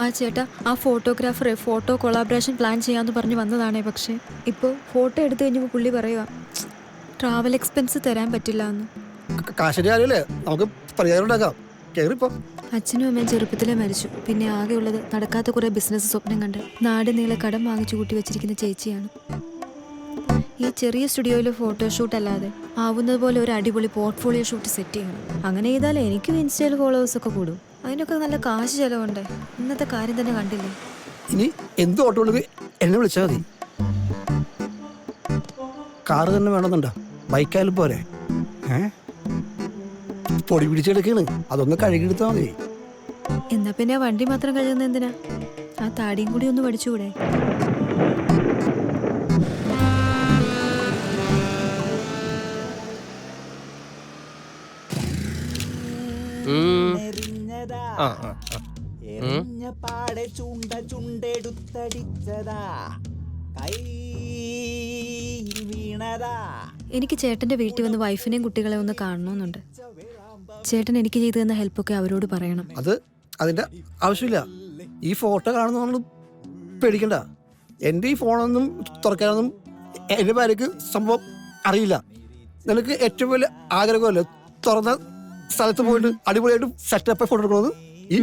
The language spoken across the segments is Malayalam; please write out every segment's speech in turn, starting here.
ആ ചേട്ടാ, ആ ഫോട്ടോഗ്രാഫറെ ഫോട്ടോ കൊളാബറേഷൻ പ്ലാൻ ചെയ്യാമെന്ന് പറഞ്ഞ് വന്നതാണേ. പക്ഷേ ഇപ്പോൾ ഫോട്ടോ എടുത്തു കഴിഞ്ഞപ്പോൾ പുള്ളി പറയുക ട്രാവൽ എക്സ്പെൻസ് തരാൻ പറ്റില്ല എന്ന്. കാശിന്റെ കാര്യമല്ലേ, നമുക്ക് പരിഹാരം ഉണ്ടാക്കാം. കേറിപ്പോ. അച്ഛനും അമ്മയും ചെറുപ്പത്തിലേ മരിച്ചു. പിന്നെ ആകെയുള്ളത് നടക്കാത്ത കുറേ ബിസിനസ് സ്വപ്നം കണ്ട് നാട് നീളെ കടം വാങ്ങിച്ചു കൂട്ടി വെച്ചിരിക്കുന്ന ചേച്ചിയാണ്. ഈ ചെറിയ സ്റ്റുഡിയോയിൽ ഫോട്ടോഷൂട്ട് അല്ലാതെ ആവുന്നത് പോലെ ഒരു അടിപൊളി പോർട്ട്ഫോളിയോ ഷൂട്ട് സെറ്റ് ചെയ്യണം. അങ്ങനെ ചെയ്താൽ എനിക്കും ഇൻസ്റ്റയിൽ ഫോളോവേഴ്സൊക്കെ കൂടും. അതിനൊക്കെ നല്ല കാശ് ചിലവുണ്ട്. ഇന്നത്തെ കാര്യം തന്നെ കണ്ടില്ലേ. ഇനി എന്ത് ഓട്ടോ ഉള്ളത് എന്നെ വിളിച്ചാൽ മതി. കാറ് തന്നെ വേണമെന്നുണ്ടോ? ബൈക്കായാലും പോരെ? പൊടി പിടിച്ചെടുക്കാണ്, അതൊന്ന് കഴുകിയെടുത്താൽ മതി. എന്നാ പിന്നെ വണ്ടി മാത്രം കഴുകുന്ന എന്തിനാ? ആ താടിയും കൂടി ഒന്ന് പഠിച്ചുകൂടെ? പാടെ ചുണ്ട ചുണ്ടെടുത്തടിച്ചതാ കൈ വീണതാ. എനിക്ക് ചേട്ടൻ്റെ വീട്ടിൽ വന്ന് വൈഫിനെയും കുട്ടികളെ ഒന്ന് കാണണമെന്നുണ്ട്. ചേട്ടൻ എനിക്ക് ചെയ്തു തന്ന ഹെൽപ്പൊക്കെ അവരോട് പറയണം. അതിന്റെ ആവശ്യമില്ല. ഈ ഫോട്ടോ കാണുന്ന പേടിക്കണ്ട. എൻ്റെ ഈ ഫോണൊന്നും തുറക്കാനൊന്നും എൻ്റെ ഭാര്യക്ക് സംഭവം അറിയില്ല. നിനക്ക് ഏറ്റവും വലിയ ആഗ്രഹമല്ലേ തുറന്ന സ്ഥലത്ത് പോയിട്ട് അടിപൊളിയായിട്ട് സെറ്റപ്പ് ഫോട്ടോ എടുക്കണമെന്ന്. ഈ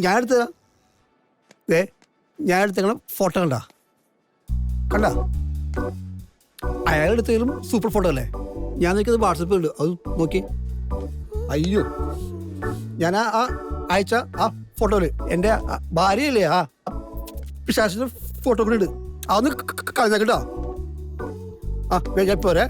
ഞാൻ എടുത്തതാ, ഞാൻ എടുത്തേക്കണ ഫോട്ടോ കണ്ട അയാൾ എടുത്തതിലും സൂപ്പർ ഫോട്ടോ അല്ലേ? ഞാൻ നോക്കിയത് വാട്സപ്പിൽ ഉണ്ട്, അത് നോക്കി. അയ്യോ, ഞാൻ ആ അയച്ച ആ ഫോട്ടോയില് എൻ്റെ ഭാര്യയല്ലേ ആ പിശാചിന്റെ ഫോട്ടോ കൂടി ഉണ്ട്. അതൊന്ന് കളഞ്ഞ കേട്ടോ. ആ പോരെ.